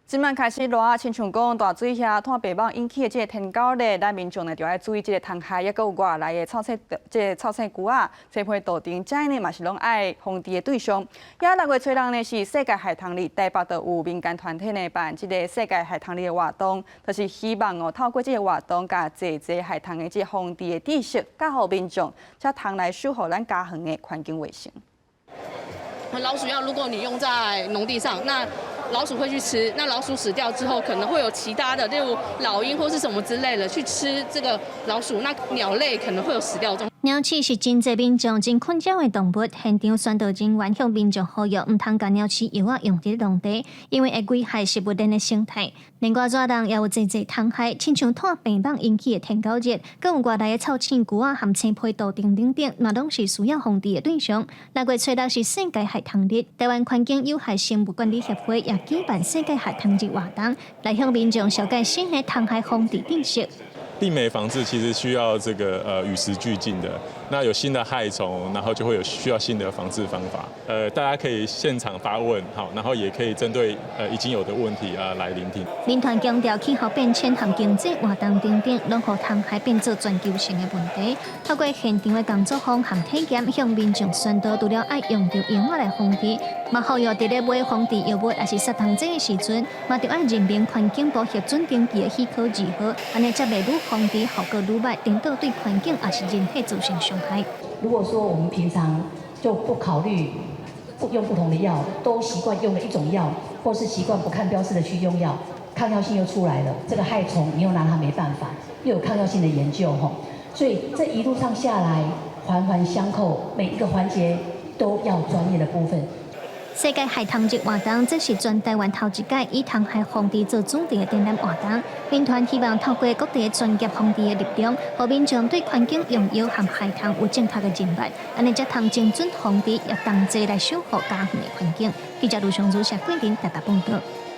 今晚开始热啊，亲像讲大水遐拖白网引起的这个天高热，咱民众呢就要注意这个虫害，也有外来的草生菇啊，栽培稻田，这呢嘛是拢爱防治的对象。也6月初6呢是世界海棠日，台北就有民间团体呢办这个世界海棠日的活动，就是希望透过这个活动，甲济海棠的这个防治的知识，教互民众，才通来守护咱家园的环境卫生。老鼠药，如果你用在农地上，那老鼠会去吃，那老鼠死掉之后，可能会有其他的，例如老鹰或是什么之类的去吃这个老鼠，那鸟类可能会有死掉中。鸟鼠是真济民众真困扰的动物，现场宣导人员向民众呼吁，唔通将鸟鼠药啊用伫农地，因为会危害食物链的生态。另外，热人也有济虫害，亲像拖病网引起的天高热，更有外来的草青菇啊含青皮豆等等等，嘛拢是需要防治的对象。6月初6是世界海棠日，台湾环境有害生物管理协会也举办世界海棠日活动，来向民众小解新的虫害防治知识。病媒防治其实需要这个与时俱进的，那有新的害虫，然后就会有需要新的防治方法。大家可以现场发问，好，然后也可以针对已经有的问题来聆听。民团强调气候变迁和经济活动等等，拢互虫害变做全球性的问题。透过现场的工作坊和体验，向民众宣导，除了爱用到药物来防治，嘛呼吁伫咧买防治药物也是杀虫剂的时阵，嘛就爱认明环境保协准登记的许可字号，安尼才袂愈防治效果愈歹，顶到对环境也是人体造成伤害。如果说我们平常就不考虑用不同的药，都习惯用了一种药，或是习惯不看标示的去用药，抗药性又出来了，这个害虫你又拿它没办法，又有抗药性的研究吼，所以这一路上下来环环相扣，每一个环节都要专业的部分。世界海棠日活动，这是全台湾头一届以虫害防治做主题的展览活动。民团希望透过各地专业防治的力量，让民众对环境用药和海棠有正确的认识，安尼才通精准防治，也同齐来守护家园的环境。记者卢尚祖、谢桂林台北报道。